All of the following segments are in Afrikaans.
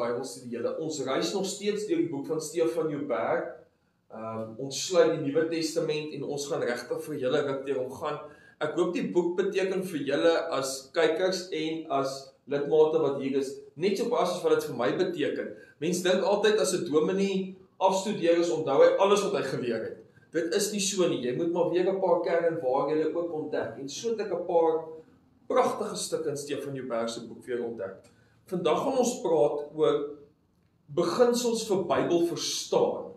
Bybelstudie. Ons reis nog steeds deur die boek van Stefan Joubert. Ons sluit die Nuwe Testament en ons gaan regtig vir julle ruk deur hom gaan. Ek hoop die boek beteken vir julle as kykers en as lidmate wat hier is, net so basis wat dit vir my beteken. Mense dink altyd as 'n dominee afstudeer is, onthou hy alles wat hy geleer het. Dit is nie so nie, jy moet maar weer 'n paar kernwaarhede jy ook ontdek. En so het ek 'n paar pragtige stukke in Stefan Joubert se boek weer ontdek. Vandag gaan ons praat oor beginsels vir Bybel verstaan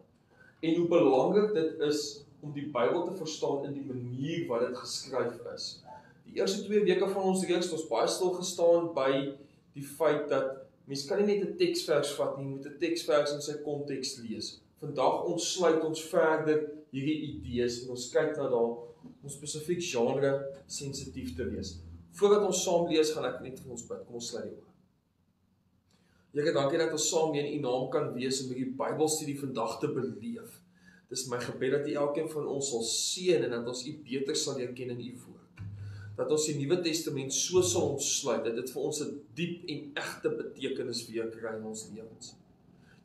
en hoe belangrik dit is om die Bybel te verstaan in die manier wat dit geskryf is. Die eerste 2 weke van ons reeks het ons baie stil gestaan by die feit dat mens kan nie net 'n teksvers vat nie, jy moet 'n teksvers in sy konteks lees. Vandag ontsluit ons verder hierdie idees en ons kyk na daar om spesifiek genre sensitief te wees. Voordat ons saam lees, gaan ek net vir ons bid. Kom ons sluit die oë. Here, dankie dat ons saam in U naam kan wees om hierdie Bybelstudie vandag te beleef. Dis my gebed dat U elkeen van ons sal seën en dat ons U beter sal leer ken in U woord. Dat ons die Nuwe Testament so sal ontsluit dat dit vir ons 'n diep en egte betekenis weer kry in ons lewens.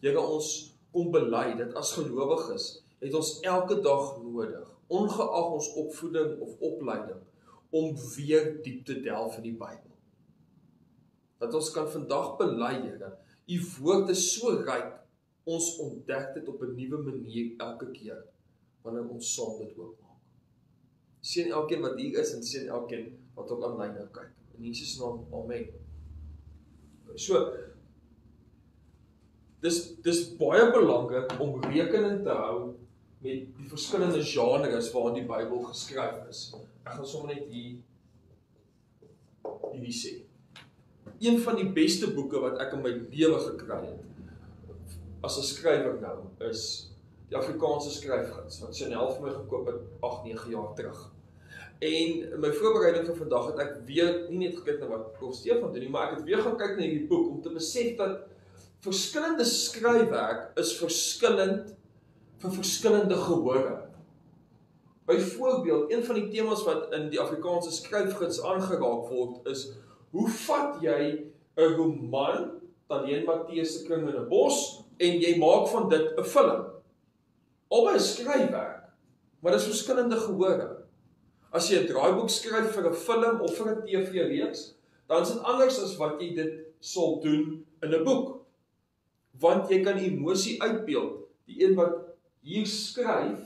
Here, ons kom bely dat as gelowiges het ons elke dag nodig, ongeag ons opvoeding of opleiding, om weer diep te delf in die Bybel. Dat ons kan vandag bely, Here, U woord is so ryk, ons ontdek dit op 'n nuwe manier elke keer, wanneer ons saam dit oopmaak. Seën elkeen wat hier is en seën elkeen wat ook aanlyn nou kyk. In Jesus naam, amen. So, dis baie belangrik om rekening te hou met die verskillende genres waarin die Bybel geskryf is. Ek gaan sommer net hierdie sê. Een van die beste boeke wat ek in my lewe gekry het, as 'n skrywer nou, is die Afrikaanse skryfgids, wat Chanel vir my gekoop het 8-9 jaar terug. En in my voorbereiding vir vandag het ek weer, nie net gekyk na wat Prof Stefan doen nie, maar ek het weer gaan kyk na hierdie boek, om te besef dat verskillende skryfwerk is verskillend vir verskillende gehore. Byvoorbeeld, een van die temas wat in die Afrikaanse skryfgids aangeraak word, is, hoe vat jy 'n roman, Tadeen Matteus se Kring in 'n Bos, en jy maak van dit 'n film? Albei is skryfwerk, maar dis verskillende gehore. As jy 'n draaiboek skryf vir 'n film of vir 'n TV-reeks, dan is dit anders as wat jy dit sal doen in 'n boek. Want jy kan emosie uitbeeld. Die een wat hier skryf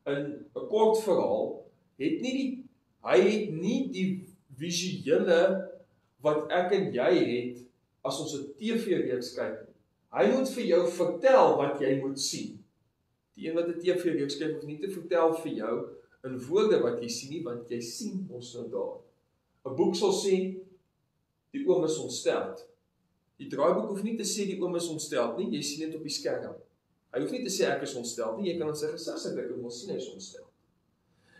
in 'n kort verhaal, hy het nie die visuele wat ek en jy het as ons 'n TV-reeks kyk. Hy moet vir jou vertel wat jy moet sien. Die een wat 'n TV-reeks kyk, hoef nie te vertel vir jou in woorde wat jy sien nie, want jy sien ons nou daar. 'n Boek sal sê, die oom is ontsteld. Die draaiboek hoef nie te sê die oom is ontsteld nie, jy sien dit op die skerm. Hy hoef nie te sê ek is ontsteld nie, jy kan in sy gesig sê ek wil sien hy is ontsteld.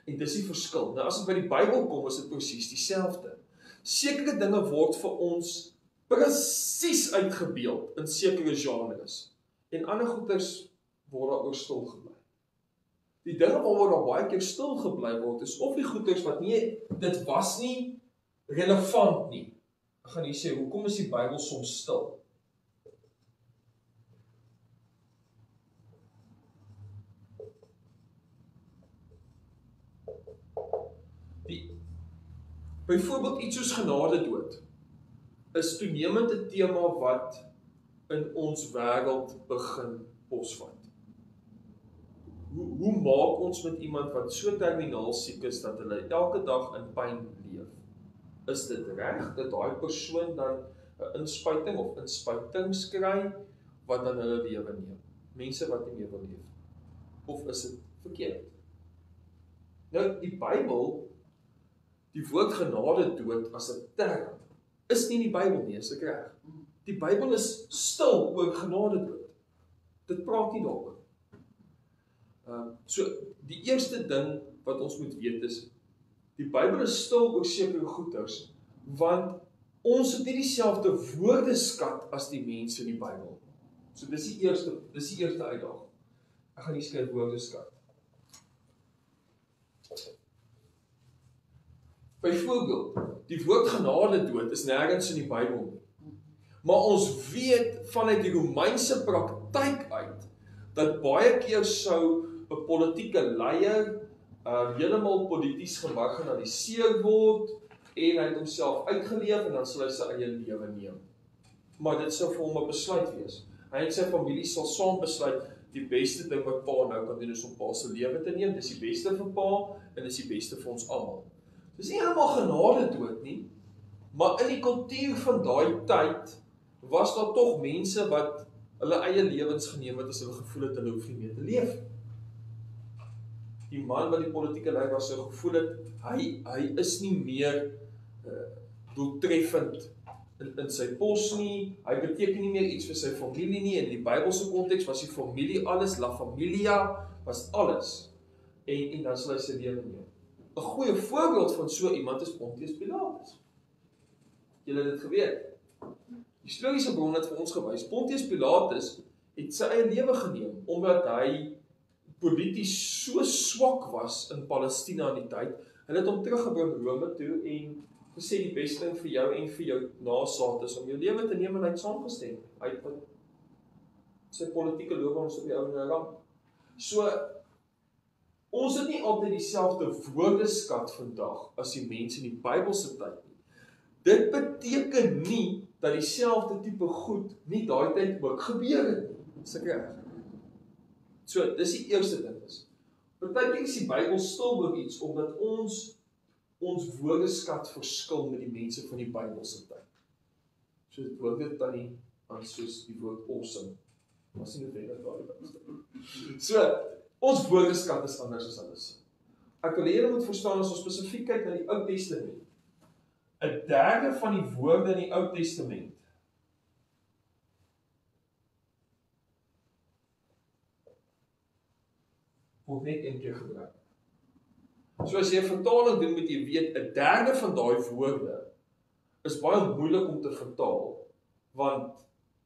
En dis die verskil. Nou as dit by die Bybel kom, is dit presies dieselfde. Sekere dinge word vir ons presies uitgebeeld in sekere genres. En ander goeters word daaroor stil gebly. Die dinge waaroor daar baie keer stil gebly word, is of die goeters wat nie, dit was nie relevant nie. Ek gaan hier sê, hoekom is die Bybel soms stil? Byvoorbeeld iets soos genadedood is toenemend 'n tema wat in ons wêreld begin posvat. Hoe maak ons met iemand wat so terminaal siek is dat hulle elke dag in pyn leef? Is dit reg dat daai persoon dan 'n inspuiting of inspuitings kry wat dan hulle lewe neem? Mense wat nie meer wil leef. Of is dit verkeerd? Nou, die Bybel, die woord genadedood as 'n term, is nie in die Bybel nie, is ek reg? Die Bybel is stil oor genadedood. Dit praat nie daaroor. So, die eerste ding wat ons moet weet is, die Bybel is stil oor sekere goeters, want ons het nie dieselfde woordeskat as die mense in die Bybel. So, dis die eerste uitdaging. Ek gaan hier skryf woordeskat. Byvoorbeeld, die woord genadedood is nergens in die Bybel nie. Maar ons weet vanuit die Romeinse praktyk uit, dat baie keer sou 'n politieke leier heeltemal polities gemarginaliseer word, en hy het homself uitgeleef, en dan sal hy sy eie lewe neem. Maar dit sou vir hom 'n besluit wees. Hy en sy familie sal saam besluit, die beste ding wat pa nou kan doen is om pa se lewe te neem, dis die beste vir pa, en dis die beste vir ons almal. Dis nie helemaal genade dood nie, maar in die kultuur van daai tyd, was daar tog mense wat hulle eie lewens geneem het, as hulle gevoel het, hulle hoef nie meer te leef. Die man wat die politieke leier was, sou gevoel het, hy is nie meer doeltreffend in sy pos nie, hy beteken nie meer iets vir sy familie nie, en in die Bybelse konteks was die familie alles, la familia was alles, en dan sal hy sy lewe neem. 'n goeie voorbeeld van so iemand is Pontius Pilatus. Julle het dit geweet. Historiese bron het vir ons gewys, Pontius Pilatus het sy eie lewe geneem, omdat hy polities so swak was in Palestina in die tyd, hulle het hom teruggebring Rome toe, en gesê die beste ding vir jou en vir jou nageslag is om jou lewe te neem, en hy het saamgestem. Hy het sy politieke loopbaan op die ou ramp. So, ons het nie altyd dieselfde woordeskat vandag as die mense in die Bybelse tyd nie. Dit beteken nie dat dieselfde tipe goed nie daai tyd ook gebeur het nie. Is ek reg? So, dis die eerste ding is. Partykeer is die Bybel stil oor iets, omdat ons woordeskat verskil met die mense van die Bybelse tyd. So dit woord dit dan nie aan soos die woord awesome. Maar sien dit net daar die So, ons woordeskat is anders as alles. Ek wil julle moet verstaan, as ons spesifiek kyk na die Ou Testament, 1/3 van die woorde in die Ou Testament word net een keer gebruik. So as jy 'n vertaling doen, moet jy weet, 1/3 van daai woorde is baie moeilik om te vertaal, want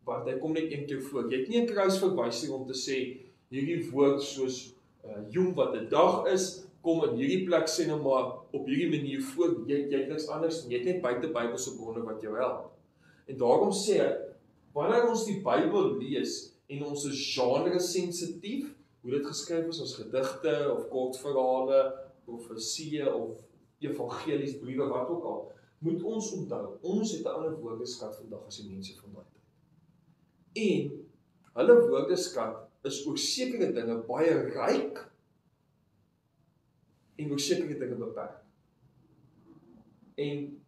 hy kom net een keer voor. Jy het nie 'n kruisverwysing om te sê, hierdie woord soos jong wat 'n dag is, kom in hierdie plek sê nou maar op hierdie manier voor, jy het niks anders, jy het net buite Bybelse bronne wat jou help. En daarom sê ek, wanneer ons die Bybel lees, en ons is genre sensitief, hoe dit geskryf is as gedigte, of kortverhale, profesieë, of evangelies, briewe, wat ook al, moet ons onthou, ons het 'n ander woordeskat vandag as die mense van daai tyd. En hulle woordeskat is oor sekere dinge baie ryk, en oor sekere dinge beperk. En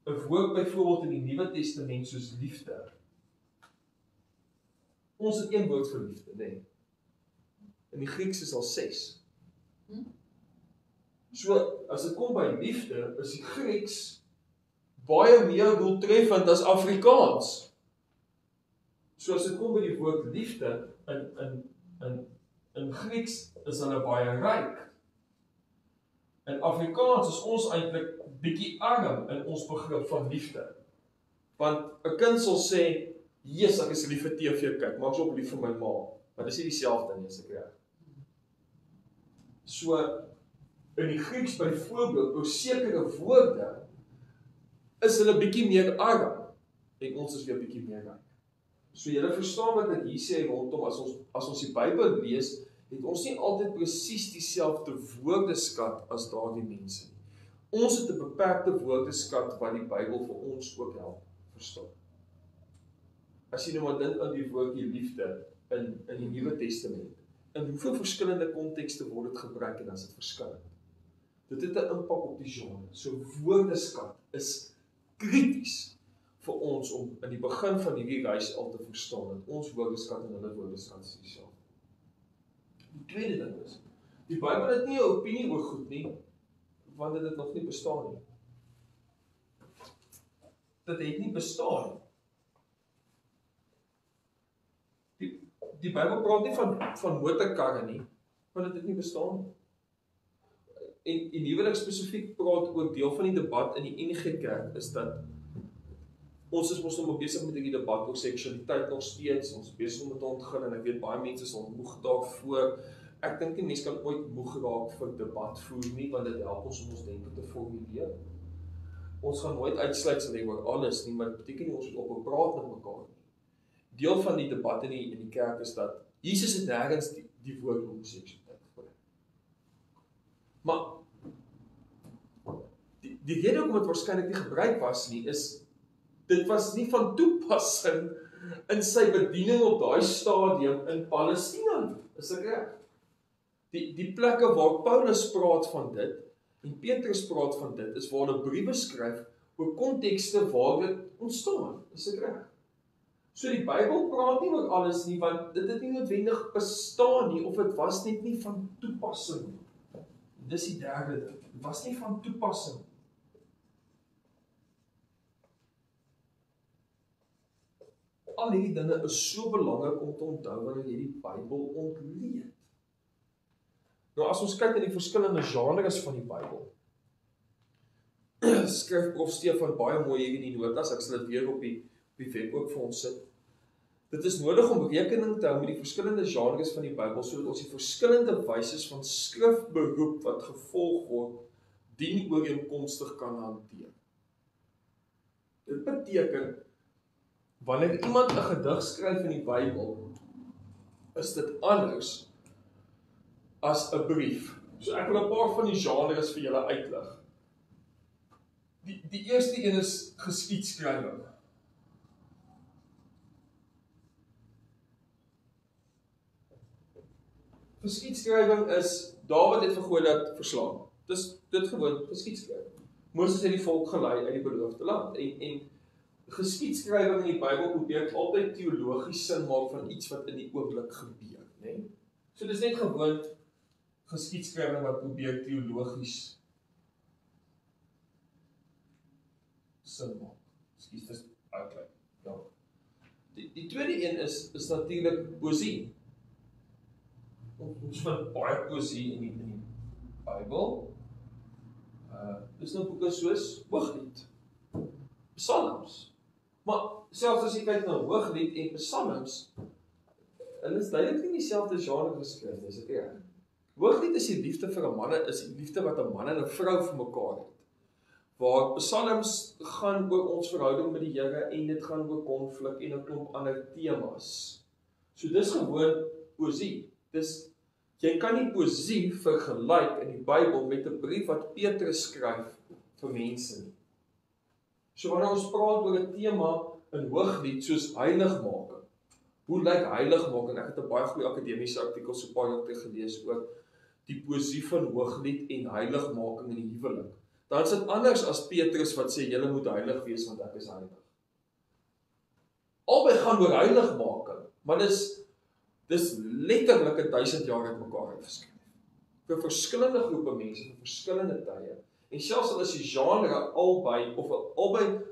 'n woord byvoorbeeld in die Nuwe Testament soos liefde. Ons het een woord vir liefde, nee. In die Grieks is al 6. So, as dit kom by liefde, is die Grieks baie meer doeltreffend as Afrikaans. So as dit kom by die woord liefde, in Grieks is hulle baie ryk. In Afrikaans is ons eintlik bietjie arm in ons begrip van liefde. Want 'n kind sal sê, "Jesus, ek is lief vir TV kyk, maar ek is ook lief vir my ma." Maar dis nie dieselfde nie, as ek reg. So, in die Grieks byvoorbeeld, oor sekere woorde, is hulle bietjie meer arm, en ons is weer bietjie meer ryk. So julle verstaan wat ek hier sê rondom, as ons die Bybel lees, het ons nie altyd presies dieselfde woordeskat as daardie mense nie. Ons het 'n beperkte woordeskat wat die Bybel vir ons ook help verstaan. As jy nou maar dink aan die woordjie liefde in die Nuwe Testament, in hoeveel verskillende kontekste word dit gebruik, en dan is dit verskillend. Dit het 'n impak op die genre. So woordeskat is krities vir ons om in die begin van hierdie reis al te verstaan, dat ons woordeskat en hulle woordeskat is dieselfde. Die tweede ding is, die Bybel het nie 'n opinie oor goed nie, want dit het nog nie bestaan nie. Dit het nie bestaan nie. Die Bybel praat nie van motorkarre nie, want dit het nie bestaan nie. En huwelik spesifiek praat oor deel van die debat in die NG Kerk, is dat ons is mos nog besig met die debat oor seksualiteit nog steeds, ons is besig om dit te ontgin, en ek weet baie mense sal moeg daarvoor. Ek dink nie mense kan ooit moeg raak vir debat voer nie, want dit help ons om ons denke te formuleer. ons gaan nooit uitsluitsel hê oor alles nie, maar dit beteken nie ons moet ophou praat met mekaar nie. Deel van die debat in die kerk is dat Jesus het nêrens die woord homoseksualiteit gebruik. Maar die rede hoekom dit waarskynlik nie gebruik was nie, is dit was nie van toepassing in sy bediening op daai stadium in Palestina nie. Is ek reg? Die plekke waar Paulus praat van dit en Petrus praat van dit, is waar hulle briewe skryf oor kontekste waar dit ontstaan. Is ek reg? So die Bybel praat nie oor alles nie, want dit het nie noodwendig bestaan nie, of dit was net nie van toepassing nie. Dis die derde ding. Dit was nie van toepassing. Al hierdie dinge is so belangrik om te onthou wanneer jy die Bybel ontleed. Nou as ons kyk na die verskillende genres van die Bybel, skryf Prof Stefan baie mooi hier in die notas, ek sal dit weer op die web ook vir ons sit. Dit is nodig om rekening te hou met die verskillende genres van die Bybel, sodat ons die verskillende wyses van skrifberoep wat gevolg word, dienooreenkomstig kan hanteer. Dit beteken, wanneer iemand 'n gedig skryf in die Bybel, is dit anders as 'n brief. So ek wil 'n paar van die genres vir julle uitlig. Die eerste een is geskiedskrywing. Geskiedskrywing is Dawid het vir Goliat verslaan. Dis dit gewoon geskiedskrywing. Moses het die volk gelei uit die beloofde land en geskiedskrywing in die Bybel probeer altyd teologies sin maak van iets wat in die oomblik gebeur, né? So dis net gewoon geskiedskrywing wat probeer teologies sin maak. Ekskuus, dis uitklei. Ja. Die tweede een is natuurlik poesie. Ons vind baie poesie in die Bybel. Dis nou boeke soos Hooglied, Psalms. Maar selfs as jy kyk na Hooglied en Psalms, hulle is duidelik nie dieselfde genre geskryf nie, is dit reg? Hooglied is die liefde vir 'n man, is die liefde wat 'n man en 'n vrou vir mekaar het. Waar Psalms gaan oor ons verhouding met die Here en dit gaan oor konflik en 'n klomp ander temas. So dis gewoon poesie. Jy kan nie poesie vergelyk in die Bybel met 'n brief wat Petrus skryf vir mense nie. So wanneer ons praat oor 'n tema in Hooglied soos heiligmaking. Hoe lyk heiligmaking? Ek het 'n baie goeie akademiese artikel so 'n paar jaar terug gelees oor die poesie van Hooglied en heiligmaking in die huwelik. Dan is dit anders as Petrus wat sê julle moet heilig wees want ek is heilig. Albei gaan oor heiligmaking, maar dis letterlik 1000 jaar uit mekaar uitgeskryf. Vir verskillende groepe mense, vir verskillende tye. En selfs al is die genre albei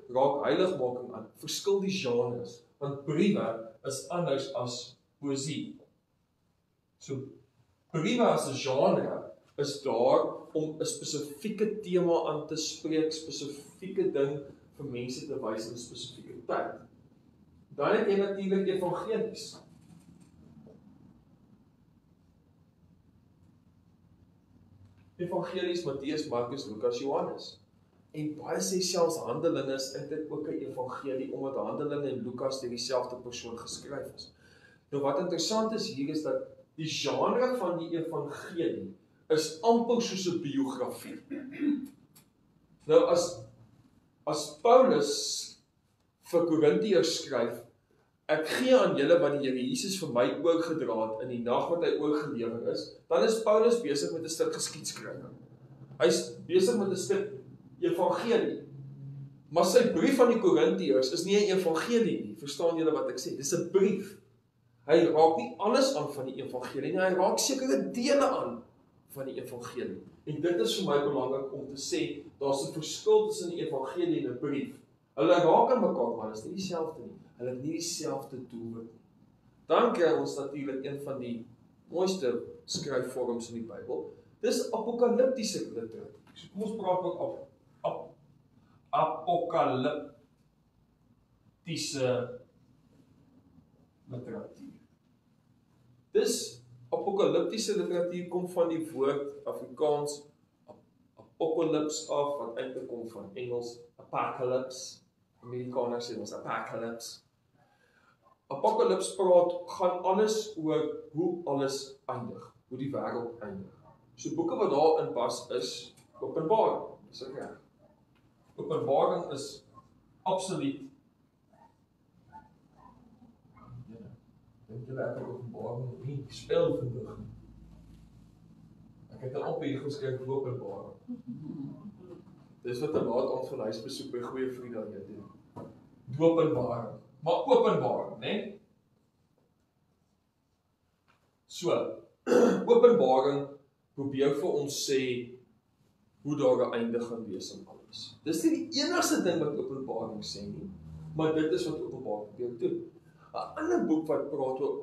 raak heiligmaking aan, verskil die genres, want briewe is anders as poesie. So briewe as 'n genre is daar om 'n spesifieke tema aan te spreek, spesifieke ding vir mense te wys in 'n spesifieke tyd. Dan het jy natuurlik evangelies. Evangelies, Matteus, Markus, Lukas, Johannes. En baie sê selfs Handelinge is eintlik ook 'n evangelie, omdat Handelinge en Lukas deur dieselfde persoon geskryf is. Nou wat interessant is hier is dat die genre van die evangelie is amper soos 'n biografie. Nou as Paulus vir Korintiërs skryf, ek gee aan julle wat die Here Jesus vir my oorgedra het in die nag wat hy oorgelewer is, dan is Paulus besig met 'n stuk geskiedskrywing. Hy's besig met 'n stuk evangelie. Maar sy brief aan die Korintiërs is nie 'n evangelie nie, verstaan julle wat ek sê? Dis 'n brief. Hy raak nie alles aan van die evangelie nie, hy raak sekere dele aan van die evangelie. En dit is vir my belangrik om te sê, daar's 'n verskil tussen die evangelie en 'n brief. Hulle raak aan mekaar, maar dit is nie dieselfde nie. Hulle het nie dieselfde doelwit nie. Dan kry ons natuurlik een van die mooiste skryfvorms in die Bybel. Dis apokaliptiese literatuur. So kom ons praat oor apokaliptiese literatuur. Dis apokaliptiese literatuur kom van die woord Afrikaans apocalypse af, wat eintlik kom van Engels apocalypse. Amerikaners sê ons apocalypse. Apocalypse gaan alles oor hoe alles eindig, hoe die wêreld eindig. So boeke wat daarin pas is Openbaring, is ek reg? Openbaring is absoluut. Dink julle ek het Openbaring nie spel vandag nie. Ek het op hier geskryf Openbaring. Dis wat 'n laat aand van huisbesoek by goeie vriende aan jou doen. Openbaring. Maar Openbaring, né? So, Openbaring probeer vir ons sê hoe daar 'n einde gaan wees aan alles. Dis nie die enigste ding wat Openbaring sê nie, maar dit is wat Openbaring probeer doen. 'n Ander boek wat praat oor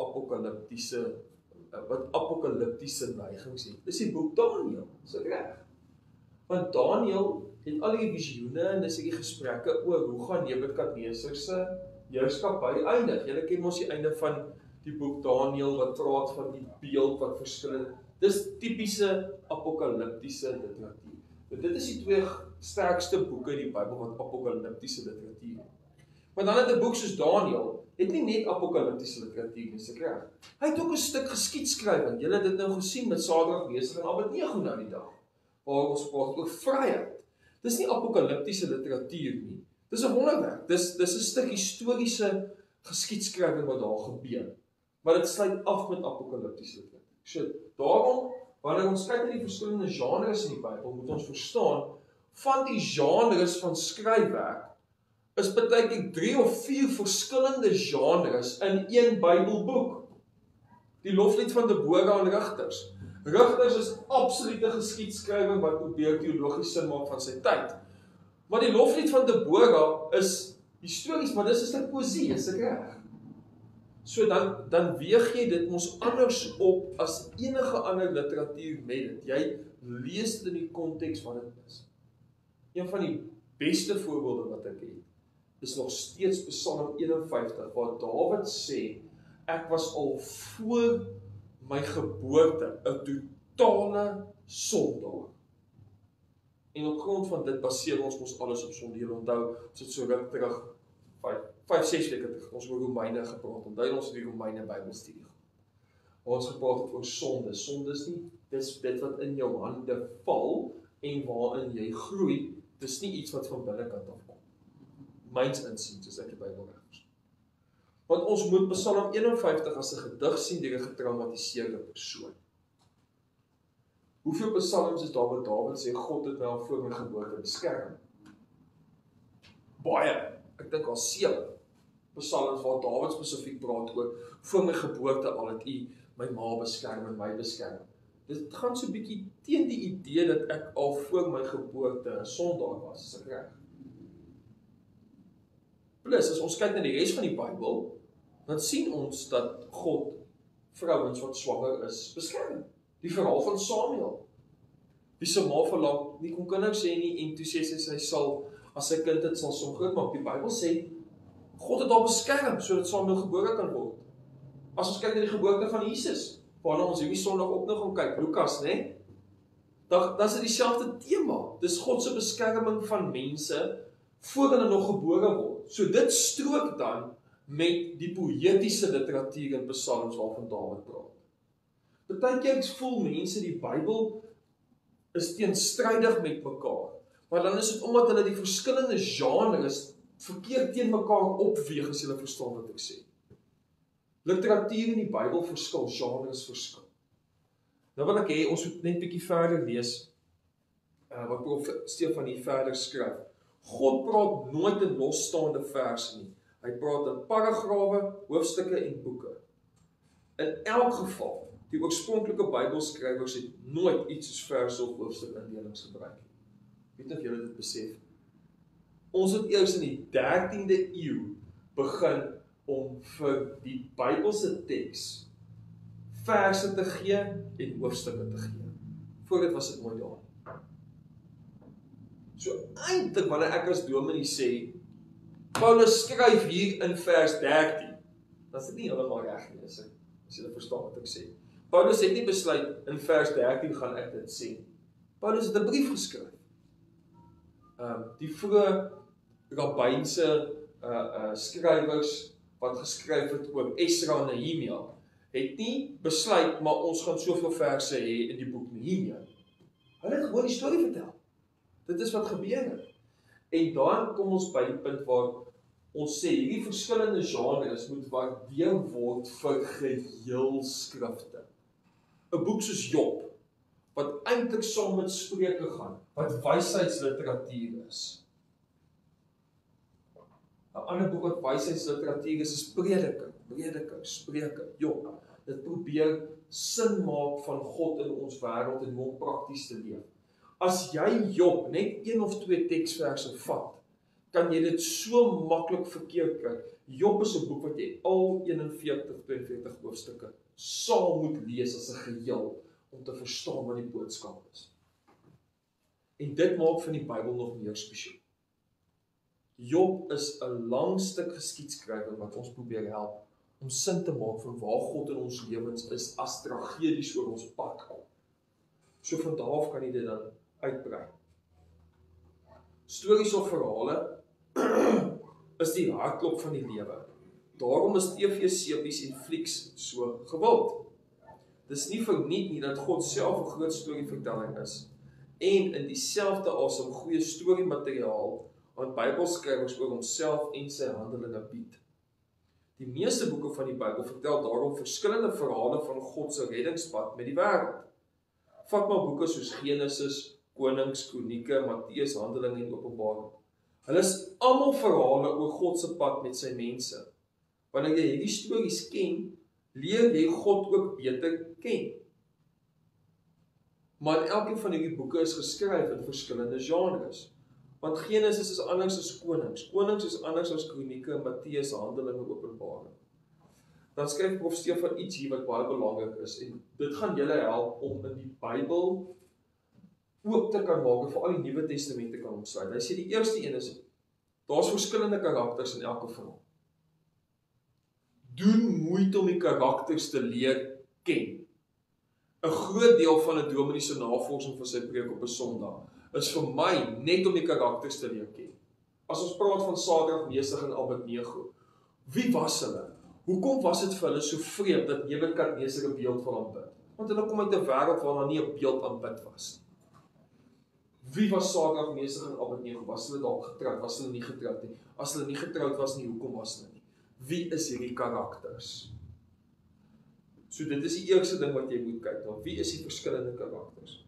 apokaliptiese neigings het, is die boek Daniël. Is dit reg? Want Daniël het al die visioene en dis die gesprekke oor hoe gaan Nebukadneser se heerskappy eindig. Julle ken mos die einde van die boek Daniël wat praat van die beeld wat verskillend. Dis tipiese apokaliptiese literatuur. Dit is die twee sterkste boeke in die Bybel wat apokaliptiese literatuur het. Maar dan het 'n boek soos Daniël het nie net apokaliptiese literatuur nie, se reg. Hy het ook 'n stuk geskiedskrywing. Julle het dit nou gesien met Sadrag, Mesach en Abednego nou die dag. Waar ons praat oor vryheid. Dis nie apokaliptiese literatuur nie. Dis 'n wonderwerk. Dis 'n stuk historiese geskiedskrywing wat daar gebeur. Maar dit sluit af met apokaliptiese literatuur. So, daarom, wanneer ons kyk na die verskillende genres in die Bybel, moet ons verstaan, van die genres van skryfwerk, is baie keer 3 of 4 verskillende genres in een Bybelboek. Die loflied van Deborah en Rigters. Rigters is absolute geskiedskrywing wat probeer teologies sin maak van sy tyd. Maar die loflied van Deborah is histories, maar dis 'n stuk poësie, is dit reg? So dan weeg jy dit mos anders op as enige ander literatuur met dit. Jy lees dit in die konteks wat dit is. Een van die beste voorbeelde wat ek het, is nog steeds Psalm 51, waar Dawid sê, ek was al voor my geboorte 'n totale sondaar. En op grond van dit baseer ons mos alles op sonde. Jy onthou, ons het so ruk terug, 5-6 weke terug, ons oor Romeine gepraat, onthou ons die Romeine Bybelstudie. Ons gepraat het oor sonde. Sonde is nie, dis dit wat in jou hande val, en waarin jy groei, dis nie iets wat van binnekant af kom. Myns insiens, as ek die Bybel reg verstaan. Want ons moet Psalm 51 as 'n gedig sien deur 'n getraumatiseerde persoon. Hoeveel psalms is daar wat Dawid sê, God het my al voor my geboorte beskerm? Baie. Ek dink al 7 psalms waar Dawid spesifiek praat oor, voor my geboorte al het U my ma beskerm en my beskerm. Dit gaan so 'n bietjie teen die idee dat ek al voor my geboorte 'n sondaar was, is ek reg? Plus, as ons kyk na die res van die Bybel, dan sien ons dat God vrouens wat swanger is beskerm. Die verhaal van Samuel. Wie se ma verlang, nie kon nou sê nie, en toe sê sy sal, as sy kind dit sal so groot maak. Die Bybel sê, God het haar beskerm, sodat Samuel gebore kan word. As ons kyk na die geboorte van Jesus, waarna ons hierdie Sondag ook nog gaan kyk, Lukas, né? Dan is dit dieselfde tema. Dis God se beskerming van mense, voor hulle nog gebore word. So dit strook dan met die poëtiese literatuur in psalms waarvan Dawid praat. Partykeer voel mense die Bybel is teenstrydig met mekaar, maar dan is dit omdat hulle die verskillende genres verkeerd teen mekaar opweeg, as julle verstaan wat ek sê. Literatuur in die Bybel verskil, genres verskil. Nou wil ek hê, ons moet net 'n bietjie verder lees, wat Prof. Stefanie verder skryf. God praat nooit in losstaande verse nie. Hy praat in paragrawe, hoofstukke en boeke. In elk geval, die oorspronklike Bybelskrywers het nooit iets soos verse of hoofstukindelings gebruik nie. Weet of julle dit besef? Ons het eers in die 13de eeu begin om vir die Bybelse teks verse te gee en hoofstukke te gee. Voor dit was dit nooit daar. So eintlik wanneer ek as dominee sê, Paulus skryf hier in vers 13, dan is dit nie heeltemal reg nie, as julle verstaan wat ek sê. Paulus het nie besluit, in vers 13 gaan ek dit sê. Paulus het 'n brief geskryf. Die vroeë rabbynse skrywers wat geskryf het oor Esra en Nehemia, het nie besluit, maar ons gaan soveel verse hê in die boek Nehemia. Hulle het gewoon die storie vertel. Dit is wat gebeur het. En dan kom ons by die punt waar ons sê, hierdie verskillende genres moet waardeer word vir geheel skrifte. 'n Boek soos Job, wat eintlik saam met Spreuke gaan, wat wysheidsliteratuur is. 'n ander boek wat wysheidsliteratuur is Prediker, Spreuke, Job. Dit probeer sin maak van God in ons wêreld en hoe om prakties te leef. As jy Job net 1 of 2 teksverse vat, kan jy dit so maklik verkeerd kry. Job is 'n boek wat jy al 42 hoofstukke saam moet lees as 'n geheel, om te verstaan wat die boodskap is. En dit maak van die Bybel nog meer spesiaal. Job is 'n lang stuk geskiedskrywer wat ons probeer help om sin te maak van waar God in ons lewens is as tragedies oor ons pad kom. So van daar af kan jy dit dan uitbrei. Stories of verhale is die hartklop van die lewe. Daarom is TV-series en flieks so gewild. Dis nie verniet nie dat God self 'n groot storievertelling is en in dieselfde asem goeie storiemateriaal aan Bybelskrywers oor homself en sy handelinge bied. Die meeste boeke van die Bybel vertel daarom verskillende verhale van God se reddingspad met die wêreld. Vat maar boeke soos Genesis, Konings, Kronieke, Matteus, Handelinge en Openbaring. Hulle is almal verhale oor God se pad met sy mense. Wanneer jy hierdie stories ken, leer jy God ook beter ken. Maar elkeen van hierdie boeke is geskryf in verskillende genres. Want Genesis is anders as Konings. Konings is anders as Kronieke, Matteus, Handelinge, Openbaring. Dan skryf Prof Stefan iets hier wat baie belangrik is. En dit gaan julle help om in die Bybel oop te kan maak en vir al die Nuwe Testamente kan omsluit. Hy sê die eerste een is, daar's verskillende karakters in elke verhaal. Doen moeite om die karakters te leer ken. 'n Groot deel van 'n dominee se navorsing van sy preek op 'n Sondag is vir my net om die karakters te leer ken. As ons praat van Sadrag, Mesach en Abednego, wie was hulle? Hoekom was dit vir hulle so vreemd dat Nebukadneser 'n beeld van aanbid? Want hulle kom uit 'n wêreld waar daar nie 'n beeld aanbid was nie. Wie was Sadrag, Mesach en Abednego? Was hulle dalk getroud? Was hulle nie getroud nie? As hulle nie getroud was nie, hoekom was hulle nie? Wie is hierdie karakters? So dit is die eerste ding wat jy moet kyk na. Wie is die verskillende karakters?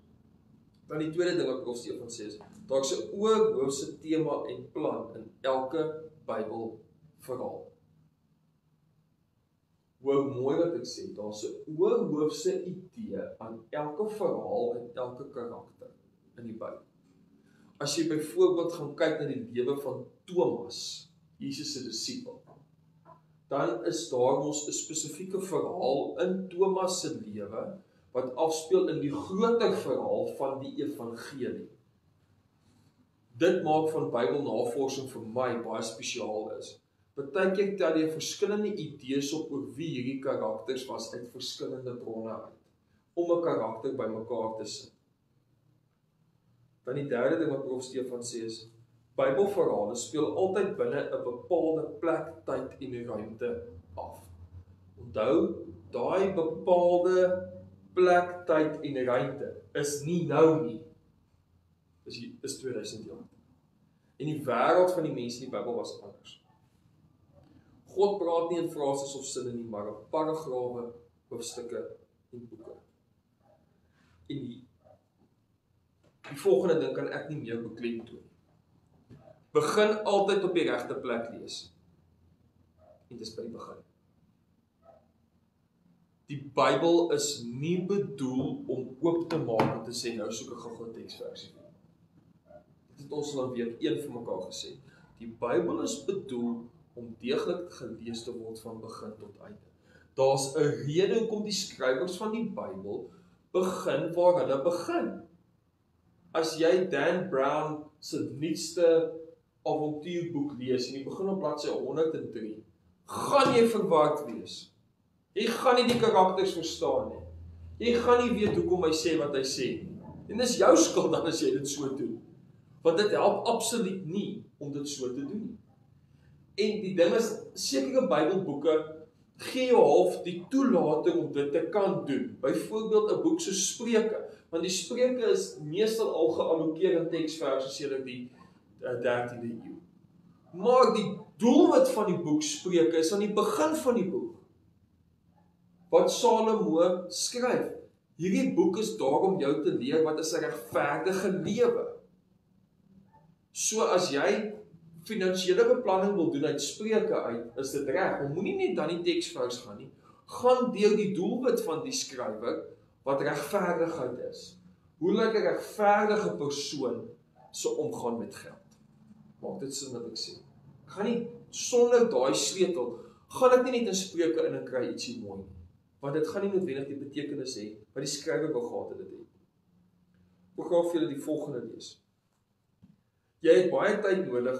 Dan die tweede ding wat Prof Stefan sê is, daar's 'n oorhoofse tema en plan in elke Bybelverhaal. Hoor mooi wat ek sê, daar's 'n oorhoofse idee aan elke verhaal en elke karakter in die Bybel. As jy byvoorbeeld gaan kyk na die lewe van Thomas, Jesus se disipel, dan is daar ons 'n spesifieke verhaal in Thomas se lewe wat afspeel in die groter verhaal van die evangelie. Dit maak van Bybelnavorsing vir my baie spesiaal is. Partykeer tel jy verskillende idees op oor wie hierdie karakters was uit verskillende bronne uit, om 'n karakter bymekaar te sit. Dan die derde ding wat Prof Stefan sê is, Bybelverhale speel altyd binne 'n bepaalde plek, tyd en ruimte af. Onthou, daai bepaalde plek, tyd en ruimte is nie nou nie. Is 2000 jaar. En die wêreld van die mense in die Bybel was anders. God praat nie in frases of sinne nie, maar in paragrawe, hoofstukke en boeke. En die volgende ding kan ek nie meer beklemtoon. Begin altyd op die regte plek lees. En dis by die begin. Die Bybel is nie bedoel om oop te maak en te sê, nou soek ek gou 'n teksversie. Dit het ons al week 1 vir mekaar gesê. Die Bybel is bedoel om deeglik gelees te word van begin tot einde. Daar's 'n rede hoekom die skrywers van die Bybel begin waar hulle begin. As jy Dan Brown se nuutste avontuurboek lees en jy begin op bladsy 103, gaan jy verward wees. Jy gaan nie die karakters verstaan nie. Jy gaan nie weet hoekom hy sê wat hy sê nie. En dis jou skuld dan as jy dit so doen. Want dit help absoluut nie om dit so te doen nie. En die ding is, sekere Bybelboeke gee jou half die toelating om dit te kan doen. Byvoorbeeld 'n boek soos Spreuke, want die Spreuke is meestal al geallokeer in teksverse sedert die 13de eeu. Maar die doelwit van die boek Spreuke is aan die begin van die boek, wat Salomo skryf. Hierdie boek is daar om jou te leer wat is 'n regverdige lewe. So as jy finansiële beplanning wil doen uit Spreuke uit, is dit reg. Maar moenie net dan die teksvers gaan nie. Gaan deur die doelwit van die skrywer wat regverdigheid is. Hoe lyk 'n regverdige persoon se omgaan met geld? Maak dit sin wat ek sê? Ek gaan nie sonder daai sleutel, gaan ek nie net in Spreuke in en kry ietsie mooi nie. Want dit gaan nie noodwendig die betekenis hê wat die skrywer wil gehad het dit hê. Ek gaan vir julle die volgende lees. Jy het baie tyd nodig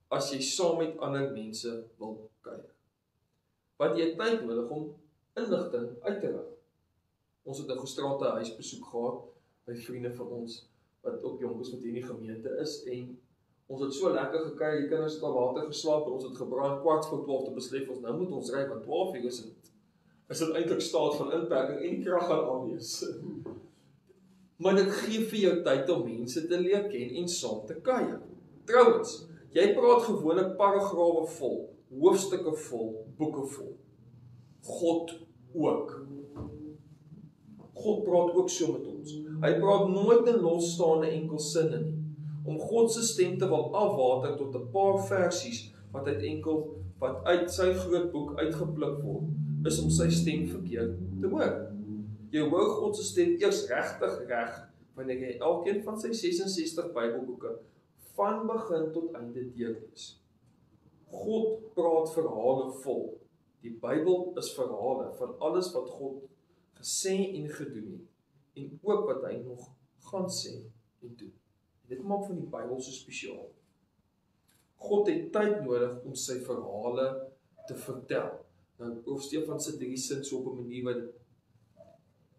as jy saam met ander mense wil kuier. Want jy het tyd nodig om inligting uit te lig. Ons het 'n gisterande huisbesoek gehad by vriende van ons wat ook jonkies met hierdie gemeente is en ons het so lekker gekuier, die kinders het al later geslaap en ons het gebraai 11:15 te besluit ons nou moet ons ry want 12 uur is dit eintlik staat van inperking en die krag gaan aanwees. Maar dit gee vir jou tyd om mense te leer ken en saam te kuier. Trouwens, jy praat gewoonlik paragrawe vol, hoofstukke vol, boeke vol. God ook. God praat ook so met ons. Hy praat nooit in losstaande enkel sinne nie. Om God se stem te wil afwater tot 'n paar versies wat uit sy groot boek uitgepluk word, is om sy stem verkeerd te hoor. Jy hoor God se stem eers regtig reg wanneer jy elkeen van sy 66 Bybelboeke van begin tot einde deurlees. God praat verhale vol. Die Bybel is verhale van alles wat God gesê en gedoen het en ook wat hy nog gaan sê en doen. Dit maak van die Bybel so spesiaal. God het tyd nodig om sy verhale te vertel. Nou, Prof. Stefan sit hierdie sin so op 'n manier wat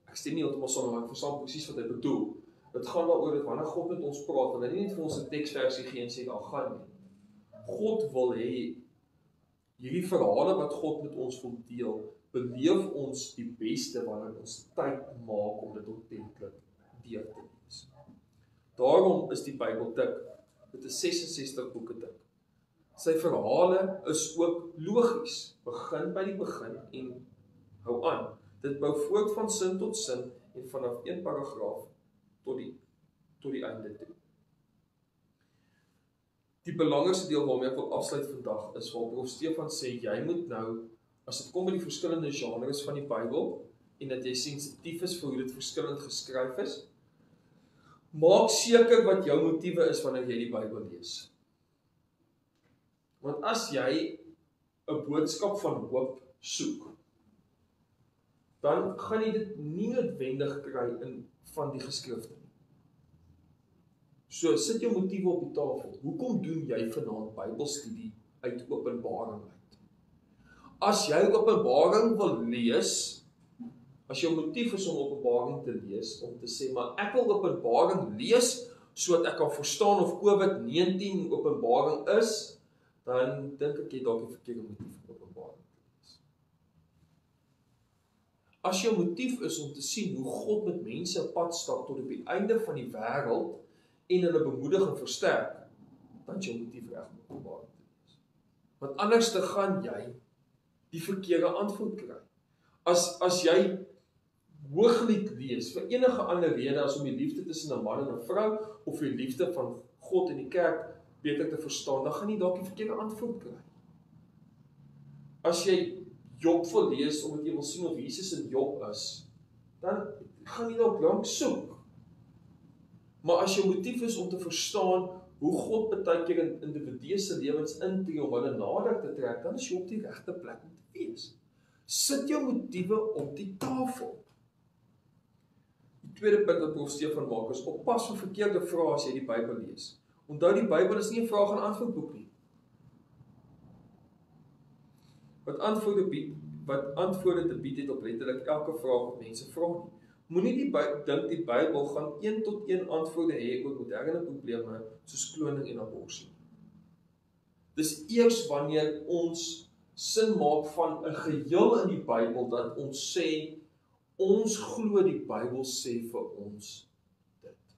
ek stem nie heeltemal saam, maar ek verstaan presies wat hy bedoel. Dit gaan daaroor dat wanneer God met ons praat, want hy nie net vir ons 'n teksversie gee en sê daar gaan nie. God wil hê hierdie verhale wat God met ons wil deel, beleef ons die beste wanneer ons tyd maak om dit autentlik deur te lees. Daarom is die Bybel dik. Dit is 66 boeke dik. Sy verhale is ook logies. Begin by die begin en hou aan. Dit bou voort van sin tot sin en vanaf een paragraaf tot die einde toe. Die belangrikste deel waarmee ek wil afsluit vandag is waar Prof. Stefan sê, jy moet nou, as dit kom by die verskillende genres van die Bybel, en dat jy sensitief is vir hoe dit verskillend geskryf is, maak seker wat jou motiewe is wanneer jy die Bybel lees. Want as jy 'n boodskap van hoop soek, dan gaan jy dit nie noodwendig kry in van die geskrifte nie. So sit jou motiewe op die tafel. Hoekom doen jy vanaand Bybelstudie uit Openbaring uit? As jy Openbaring wil lees, as jou motief is om Openbaring te lees, om te sê, maar ek wil Openbaring lees, sodat ek kan verstaan of COVID-19 Openbaring is, dan dink ek jy dalk die verkeerde motief om Openbaring te lees. As jou motief is om te sien hoe God met mense 'n pad stap tot op die einde van die wêreld en hulle bemoedig en versterk, dan is jou motief reg om Openbaring te lees. Want anders te gaan jy die verkeerde antwoord kry. As jy Hooglied lees vir enige ander rede as om die liefde tussen 'n man en 'n vrou of die liefde van God en die kerk beter te verstaan, dan gaan jy dalk die verkeerde antwoord kry. As jy Job wil lees omdat jy wil sien of Jesus in Job is, dan gaan jy dalk lank soek. Maar as jou motief is om te verstaan hoe God baie keer in individue se lewens intree om hulle nader te trek, dan is jy op die regte plek om te wees. Sit jou motiewe op die tafel. Die tweede punt wat Prof. Stefan maak is, oppas vir verkeerde vrae as jy die Bybel lees. Onthou, die Bybel is nie 'n vraag en antwoord boek nie. Wat antwoorde te bied het op letterlik elke vraag wat mense vra nie. Moenie dink die Bybel gaan 1-tot-1 antwoorde hê oor moderne probleme soos kloning en abortus. Dis eers wanneer ons sin maak van 'n geheel in die Bybel dat ons sê, ons glo die Bybel sê vir ons dit.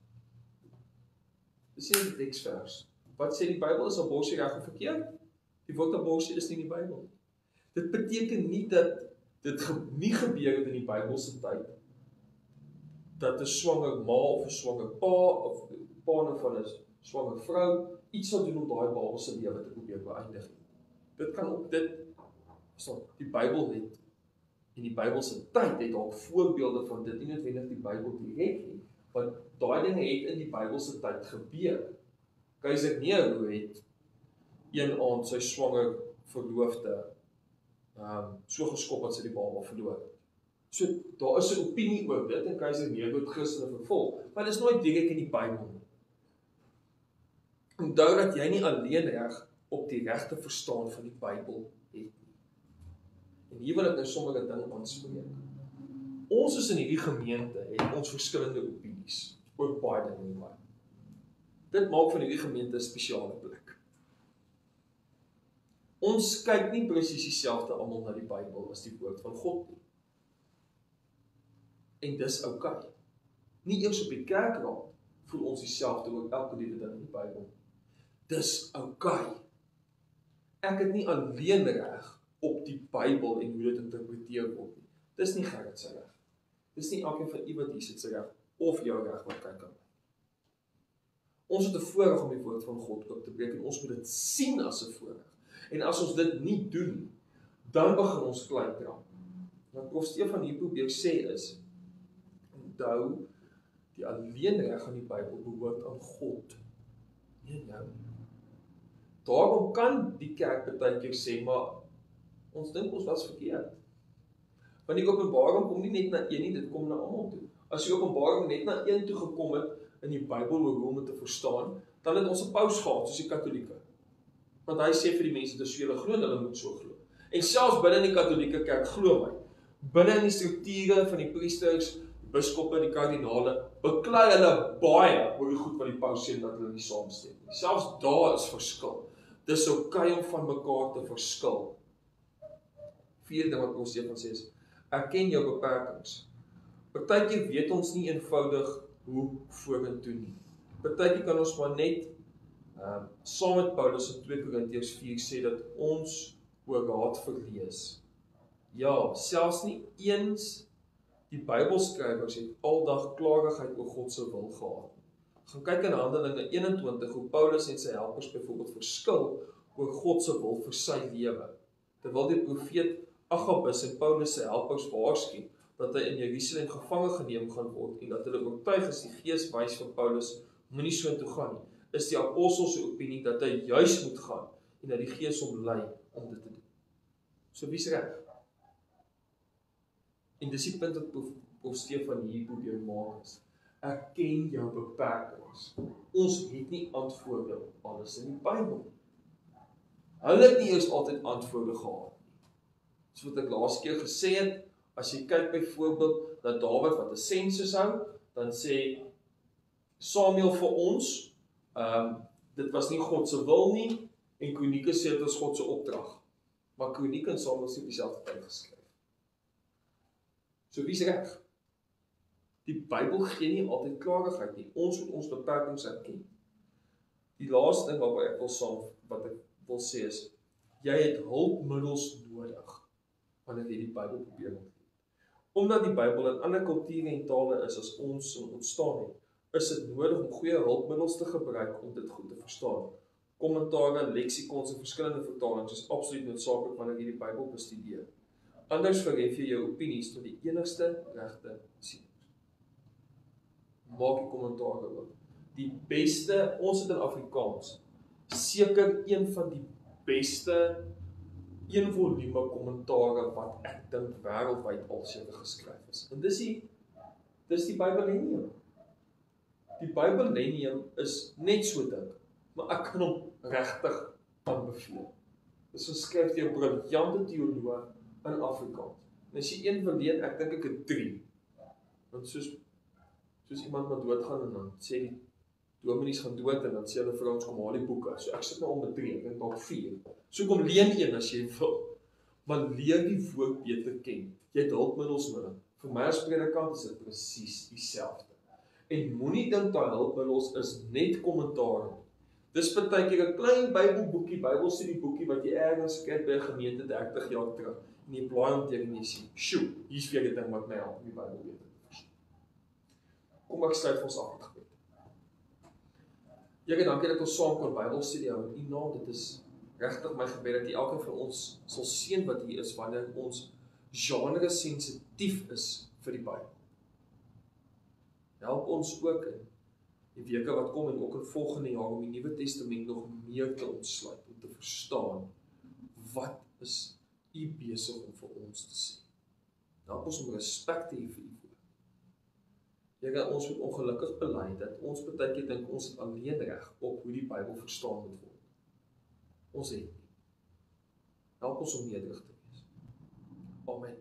Dis nie 'n teksvers. Wat sê die Bybel, is abortus reg of verkeerd? Die woord abortus is nie in die Bybel. Dit beteken nie dat dit nie gebeur het in die Bybelse tyd, dat 'n swanger ma of 'n swanger pa of pa van 'n swanger vrou iets sal doen om daai baba se lewe te probeer beëindig. Dit kan op dit die Bybel het en die Bybelse tyd het dalk voorbeelde van dit, nie noodwendig die Bybel direk nie, want daai dinge het in die Bybelse tyd gebeur. Keiser Nero het een aand sy swanger verloofde so geskop dat sy die baba verloor. So daar is 'n opinie oor dit en keiser Nero het Christene vervolg, maar dit is nooit direk in die Bybel nie. Onthou dat jy nie alleen reg op die regte verstaan van die Bybel het nie. En hier wil ek nou sommer 'n ding aanspreek. Ons is in hierdie gemeente het ons verskillende opinies oor baie dinge in die Bybel. Dit maak van hierdie gemeente 'n spesiale plek. Ons kyk nie presies dieselfde almal na die Bybel as die woord van God nie. En dis oukei. Nie eers op die kerkraad voel ons dieselfde oor elke liewe ding in die Bybel. Dis oukei. Ek het nie alleen reg op die Bybel en hoe dit interpreteer word nie. Dis nie Gerrit se reg. Dis nie elkeen van u wat hier sit se reg of jou reg wat kyk aan my. Ons het 'n voorreg om die woord van God oop te breek en ons moet dit sien as 'n voorreg. En as ons dit nie doen, dan begin ons klein trap. Wat Prof Stefan hier probeer sê is, onthou, die alleenreg aan die Bybel behoort aan God, nie aan jou nie. Daarom kan die kerk baie keer sê, maar ons dink ons was verkeerd. Want die Openbaring kom nie net na een nie, dit kom na almal toe. As die Openbaring net na een toe gekom het in die Bybel oor hoe om te verstaan, dan het ons 'n paus gehad soos die Katolieke. Want hy sê vir die mense, dis hulle glo en hulle moet so glo. En selfs binne die Katolieke kerk glo my, binne in die strukture van die priesters, die biskoppe, die kardinale, beklei hulle baie oor die goed wat die paus sê dat hulle nie saamstem nie. Selfs daar is verskil. Dis oukei om van mekaar te verskil. Vierde ding wat ons Stefan sê is, erken jou beperkings. Partykeer weet ons nie eenvoudig hoe vorentoe nie. Partykeer kan ons maar net saam met Paulus in 2 Korintiërs 4 sê dat ons oor raad verlees. Ja, selfs nie eens die Bybelskrywers het aldag klarigheid oor God se wil gehad. Gaan kyk in Handelinge 21 hoe Paulus en sy helpers byvoorbeeld verskil oor God se wil vir sy lewe. Terwyl die profeet Agabus en Paulus se helpers waarsku dat hy in Jerusalem gevange geneem gaan word en dat hulle oortuig is die Gees wys vir Paulus moenie so toe gaan nie, is die apostel se opinie dat hy juis moet gaan en dat die Gees hom lei om dit te doen. So wie's reg? En dis die punt wat Prof Stefan hier probeer maak is, erken jou beperkings. Ons het nie antwoorde op alles in die Bybel. Hulle het nie eers altyd antwoorde gehad nie. So wat ek laas keer gesê het, as jy kyk byvoorbeeld dat Dawid wat 'n sensus hou, dan sê Samuel vir ons, dit was nie God se wil nie, en Kronieke sê dit was God se opdrag. Maar Kronieke en Samuel is op dieselfde tyd geskryf. So wie's reg? Die Bybel gee nie altyd klarigheid nie. Ons moet ons beperkings erken. Die laaste ding wat ek wil sê is, jy het hulpmiddels nodig wanneer jy die Bybel probeer ontleed. Omdat die Bybel in ander kulture en tale is as ons ontstaan het, is dit nodig om goeie hulpmiddels te gebruik om dit goed te verstaan. Kommentare, leksikons en verskillende vertalings is absoluut noodsaaklik wanneer jy die Bybel bestudeer. Anders verhef jy jou opinies tot die enigste regte siening. Maak die kommentare oop. Die beste, ons het in Afrikaans, seker een van die beste een volume kommentare wat ek dink wêreldwyd al seker geskryf is. En dis die Bybellennium. Die Bybellennium is net so dik, maar ek kan hom regtig aanbeveel. Dis geskryf deur 'n briljante teoloog in Afrikaans. En as jy een wil leen, ek dink ek het 3. Want soos iemand maar doodgaan en dan sê die dominees gaan dood en dan sê hulle vir ons kom haal die boeke. So ek sit nou onbedreig en dalk 4. So kom leen een as jy wil. Maar leer die woord beter ken. Jy het hulpmiddels nodig. Vir my as predikant is dit presies dieselfde. En moenie dink daai hulpmiddels is net kommentaar. Dis partykeer 'n klein Bybelboekie, Bybelstudieboekie wat jy ergens gekry het by 'n gemeente 30 jaar terug. En jy blaai hom teen en jy sê, "Sjoe, hier's weer 'n ding wat my help om die Bybel beter te verstaan." Kom ek sluit vir ons af met gebed. Here, dankie dat ons saam kan Bybelstudie hou in U naam. Dit is regtig my gebed dat U elkeen van ons sal seën wat hier is wanneer ons genre sensitief is vir die Bybel. Help ons ook in die weke wat kom en ook in volgende jaar om die Nuwe Testament nog meer te ontsluit en te verstaan wat is U besig om vir ons te sê. Help ons om respek te hê vir U woord. Here, ons moet ongelukkig bely dat ons baie keer dink ons het alleen reg op hoe die Bybel verstaan moet word. Ons het nie. Help ons om nederig te wees. Amen.